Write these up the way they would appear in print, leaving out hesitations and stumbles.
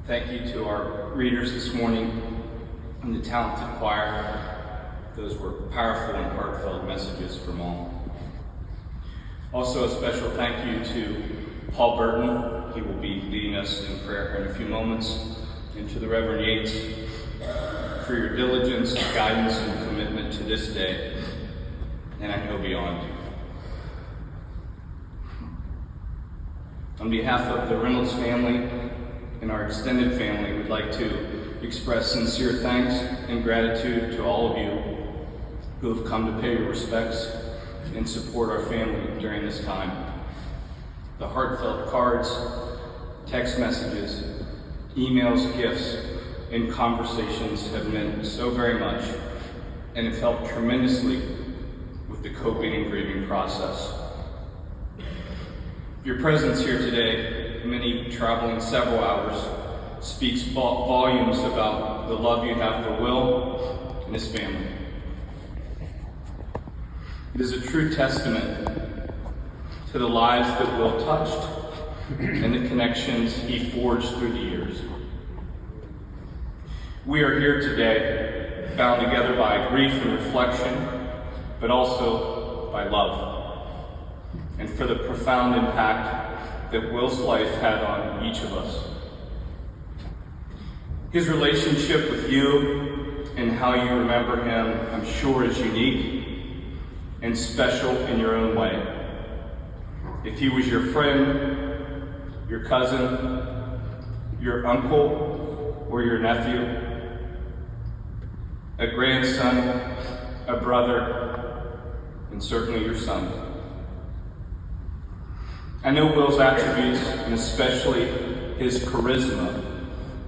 Thank you to our readers this morning and the talented choir. Those were powerful and heartfelt messages from all. Also, a special thank you to Paul Burton. He will be leading us in prayer in a few moments. And to the Reverend Yates for your diligence, guidance, and commitment to this day, and I know beyond. On behalf of the Reynolds family and our extended family, we'd like to express sincere thanks and gratitude to all of you who have come to pay your respects and support our family during this time. The heartfelt cards, text messages, emails, gifts, and conversations have meant so very much and have helped tremendously with the coping and grieving process. Your presence here today, many traveling several hours, speaks volumes about the love you have for Will and his family. It is a true testament to the lives that Will touched and the connections he forged through the years. We are here today, bound together by grief and reflection, but also by love, and for the profound impact that Will's life had on each of us. His relationship with you and how you remember him, I'm sure, is unique and special in your own way. If he was your friend, your cousin, your uncle, or your nephew, a grandson, a brother, and certainly your son. I know Will's attributes, and especially his charisma,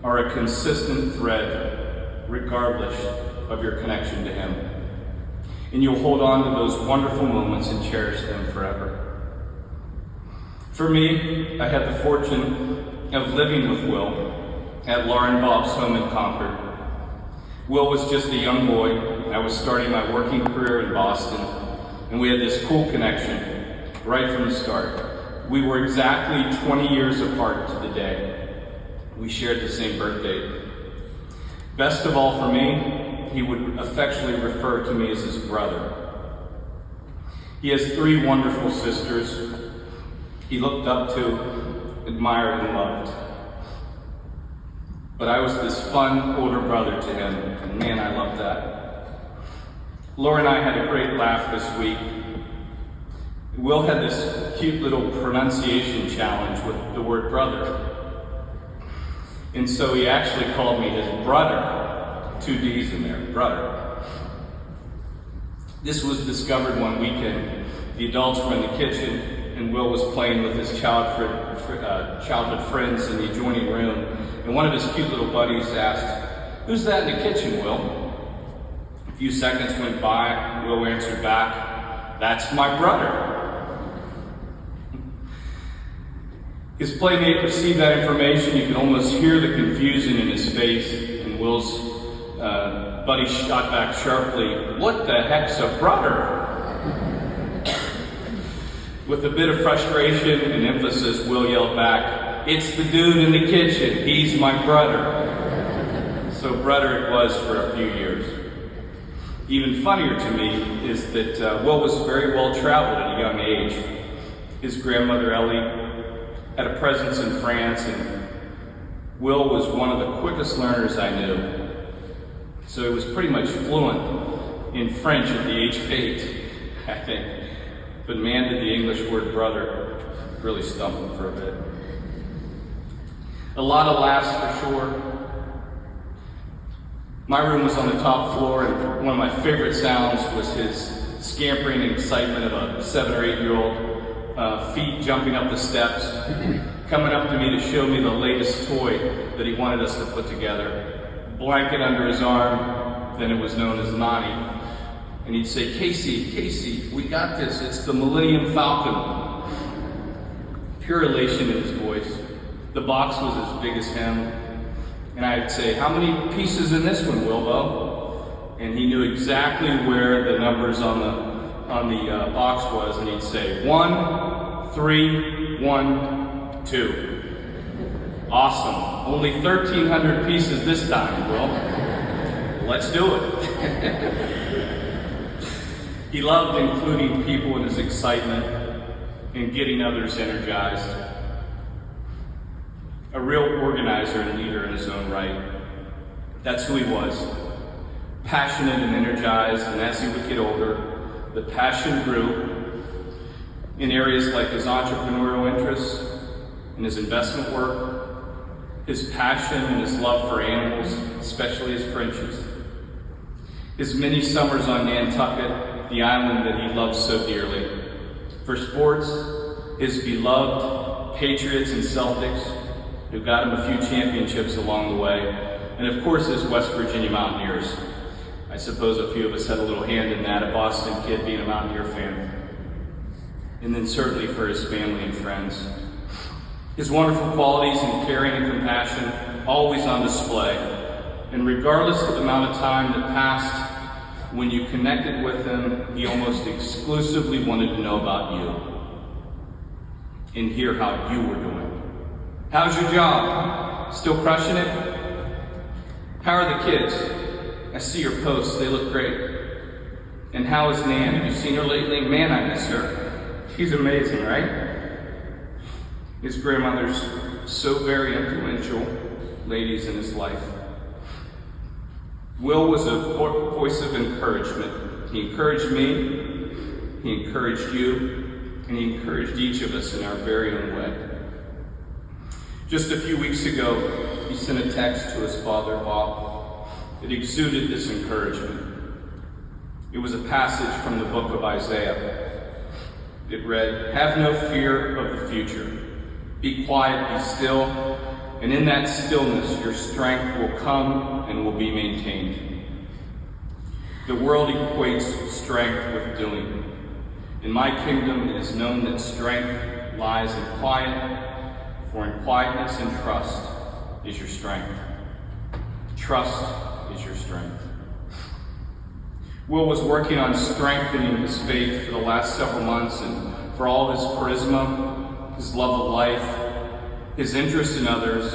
are a consistent thread regardless of your connection to him. And you'll hold on to those wonderful moments and cherish them forever. For me, I had the fortune of living with Will at Lauren Bob's home in Concord. Will was just a young boy. I was starting my working career in Boston, and we had this cool connection right from the start. We were exactly 20 years apart to the day. We shared the same birthday. Best of all for me, he would affectionately refer to me as his brother. He has 3 wonderful sisters he looked up to, admired, and loved. But I was this fun older brother to him, and man, I loved that. Laura and I had a great laugh this week. Will had this cute little pronunciation challenge with the word brother. And so he actually called me his brother. 2 D's in there, brother. This was discovered one weekend. The adults were in the kitchen, and Will was playing with his childhood friends in the adjoining room. And one of his cute little buddies asked, "Who's that in the kitchen, Will?" A few seconds went by. Will answered back, "That's my brother." His playmate received that information. You could almost hear the confusion in his face, and Will's buddy shot back sharply, "What the heck's a brother?" With a bit of frustration and emphasis, Will yelled back, "It's the dude in the kitchen. He's my brother." So brother it was for a few years. Even funnier to me is that Will was very well traveled at a young age. His grandmother Ellie had a presence in France, and Will was one of the quickest learners I knew. So he was pretty much fluent in French at the age of 8, I think. But man, did the English word brother really stump him for a bit. A lot of laughs for sure. My room was on the top floor, and one of my favorite sounds was his scampering and excitement of a 7 or 8-year-old, feet jumping up the steps, coming up to me to show me the latest toy that he wanted us to put together. Blanket under his arm, then it was known as Nani. And he'd say, Casey, we got this. It's the Millennium Falcon." Pure elation in his voice. The box was as big as him. And I'd say, "How many pieces in this one, Wilbo?" And he knew exactly where the numbers on the box was, and he'd say, 1, 3, 1, 2. Awesome. Only 1,300 pieces this time. Well, let's do it. He loved including people in his excitement and getting others energized. A real organizer and leader in his own right. That's who he was. Passionate and energized, and as he would get older, the passion grew in areas like his entrepreneurial interests and his investment work, his passion and his love for animals, especially his Frenchies, his many summers on Nantucket, the island that he loved so dearly. For sports, his beloved Patriots and Celtics, who got him a few championships along the way, and of course his West Virginia Mountaineers. I suppose a few of us had a little hand in that, a Boston kid being a Mountaineer fan. And then certainly for his family and friends. His wonderful qualities in caring and compassion, always on display. And regardless of the amount of time that passed, when you connected with him, he almost exclusively wanted to know about you and hear how you were doing. How's your job? Still crushing it? How are the kids? I see your posts, they look great. And how is Nan? Have you seen her lately? Man, I miss her. She's amazing, right? His grandmother's so very influential ladies in his life. Will was a voice of encouragement. He encouraged me, he encouraged you, and he encouraged each of us in our very own way. Just a few weeks ago, he sent a text to his father, Bob. It exuded this encouragement. It was a passage from the book of Isaiah. It read, "Have no fear of the future. Be quiet, be still, and in that stillness your strength will come and will be maintained." The world equates strength with doing. In my kingdom it is known that strength lies in quiet, for in quietness and trust is your strength. Trust is your strength. Will was working on strengthening his faith for the last several months, and for all his charisma, his love of life, his interest in others,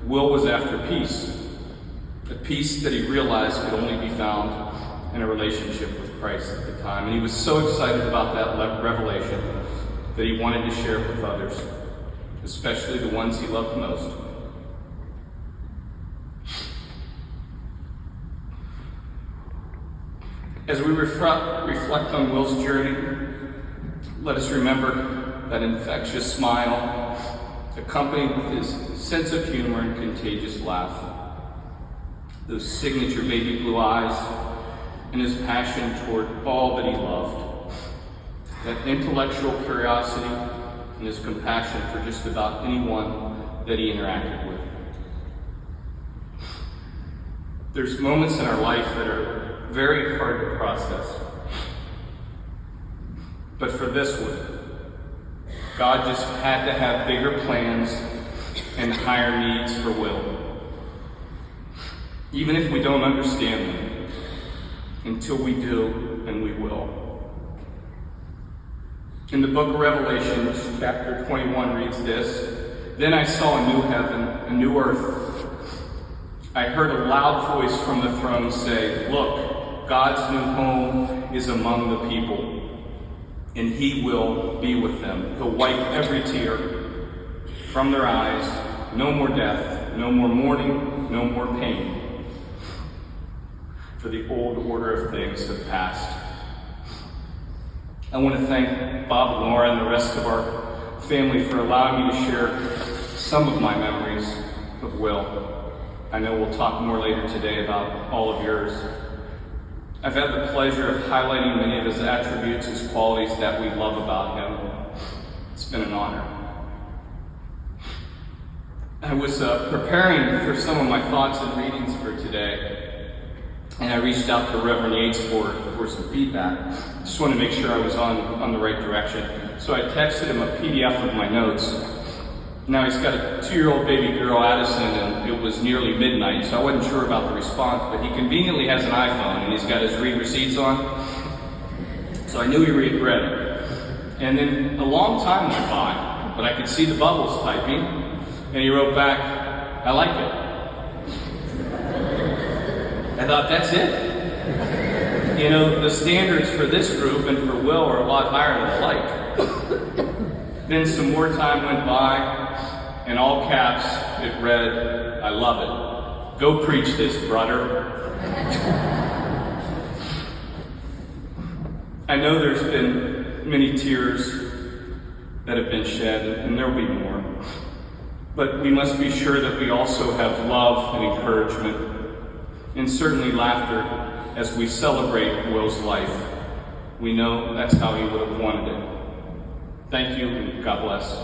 Will was after peace. A peace that he realized could only be found in a relationship with Christ at the time. And he was so excited about that revelation that he wanted to share it with others, especially the ones he loved most. As we reflect on Will's journey, let us remember that infectious smile, accompanied with his sense of humor and contagious laugh, those signature baby blue eyes, and his passion toward all that he loved, that intellectual curiosity and his compassion for just about anyone that he interacted with. There's moments in our life that are very hard to process. But for this one, God just had to have bigger plans and higher needs for Will. Even if we don't understand them, until we do, and we will. In the book of Revelation, chapter 21 reads this, "Then I saw a new heaven, a new earth. I heard a loud voice from the throne say, 'Look, God's new home is among the people, and he will be with them. He'll wipe every tear from their eyes. No more death, no more mourning, no more pain. For the old order of things have passed.'" I want to thank Bob and Laura and the rest of our family for allowing me to share some of my memories of Will. I know we'll talk more later today about all of yours. I've had the pleasure of highlighting many of his attributes, his qualities that we love about him. It's been an honor. I was preparing for some of my thoughts and readings for today, and I reached out to Reverend Yates for some feedback. Just wanted to make sure I was on the right direction. So I texted him a PDF of my notes. Now he's got a 2-year-old baby girl, Addison, and it was nearly midnight, so I wasn't sure about the response, but he conveniently has an iPhone, and he's got his read receipts on, so I knew he read it. And then a long time went by, but I could see the bubbles typing, And he wrote back, "I like it." I thought, that's it? You know, the standards for this group and for Will are a lot higher than I like. Then some more time went by, in all caps, it read, "I love it. Go preach this, brother." I know there's been many tears that have been shed, and there will be more. But we must be sure that we also have love and encouragement, and certainly laughter as we celebrate Will's life. We know that's how he would have wanted it. Thank you, and God bless.